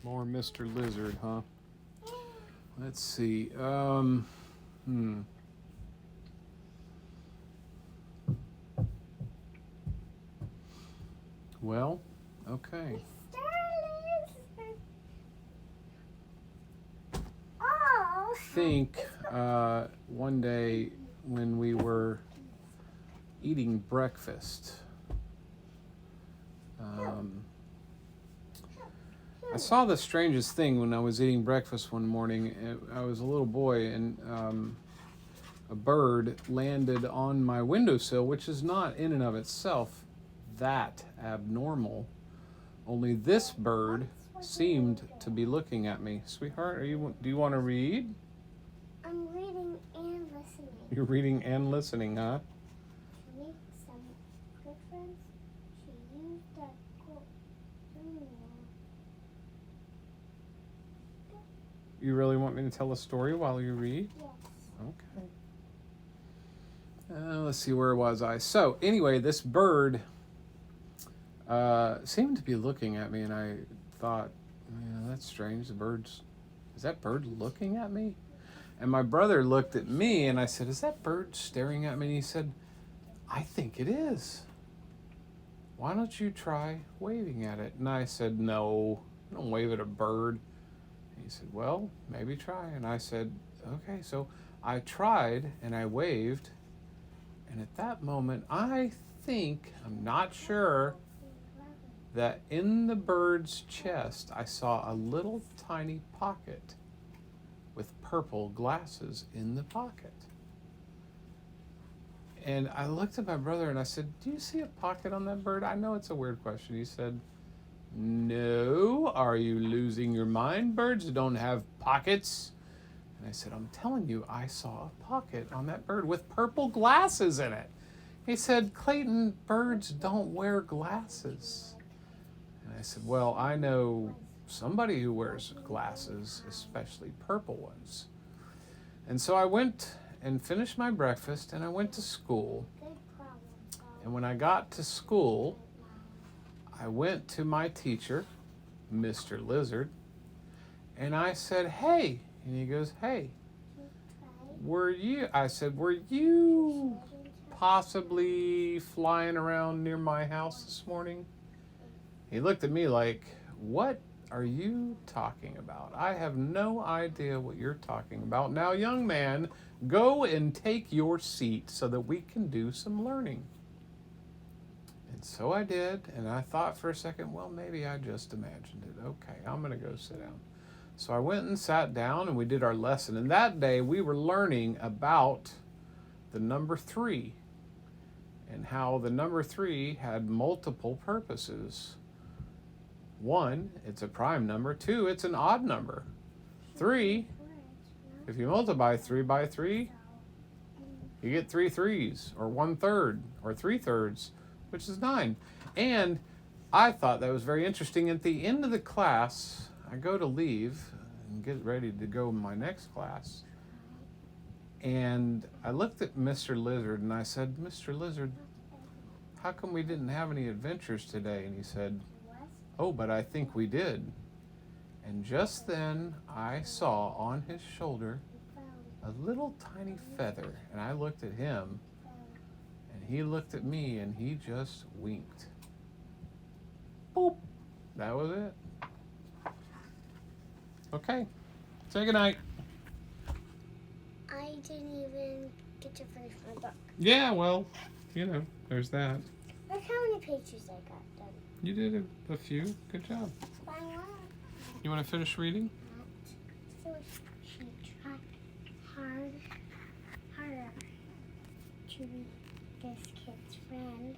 More Mr. Lizard, huh? Let's see. Well, okay. I think one day when we were eating breakfast, I saw the strangest thing when I was eating breakfast one morning. I was a little boy, and a bird landed on my windowsill, which is not in and of itself that abnormal. Only this bird seemed to be looking at me. Sweetheart, do you want to read? I'm reading and listening. You're reading and listening, huh? To make some good friends, she used the quote. You really want me to tell a story while you read? Yes. Okay. Let's see, where was I? So, anyway, this bird seemed to be looking at me, and I thought, yeah, that's strange. Is that bird looking at me? And my brother looked at me, and I said, is that bird staring at me? And he said, I think it is. Why don't you try waving at it? And I said, no, don't wave at a bird. And he said, well, maybe try. And I said, okay. So I tried, and I waved. And at that moment, I'm not sure, that in the bird's chest, I saw a little tiny pocket with purple glasses in the pocket. And I looked at my brother and I said, do you see a pocket on that bird? I know it's a weird question. He said, no, are you losing your mind? Birds don't have pockets. And I said, I'm telling you, I saw a pocket on that bird with purple glasses in it. He said, Clayton, birds don't wear glasses. And I said, well, I know somebody who wears glasses, especially purple ones. And so I went and finished my breakfast, and I went to school. And when I got to school, I went to my teacher, Mr. Lizard, and I said, hey. And he goes, hey, I said, were you possibly flying around near my house this morning? He looked at me like, what are you talking about? I have no idea what you're talking about. Now, young man, go and take your seat so that we can do some learning. And so I did, and I thought for a second, well, maybe I just imagined it. Okay, I'm going to go sit down. So I went and sat down, and we did our lesson. And that day, we were learning about the number 3 and how the number 3 had multiple purposes. 1, it's a prime number. 2, it's an odd number. 3, if you multiply 3 by 3, you get 3 3s, or 1/3, or 3/3, which is 9. And I thought that was very interesting. At the end of the class, I go to leave and get ready to go to my next class. And I looked at Mr. Lizard and I said, Mr. Lizard, how come we didn't have any adventures today? And he said, oh, but I think we did. And just then I saw on his shoulder a little tiny feather. And I looked at him, and he looked at me, and he just winked. Boop. That was it. Okay. Say goodnight. I didn't even get to finish my book. Yeah, well, there's that. Look how many pages I got done. You did a few. Good job. By one. You want to finish reading? So she tried harder to be this kid's friend.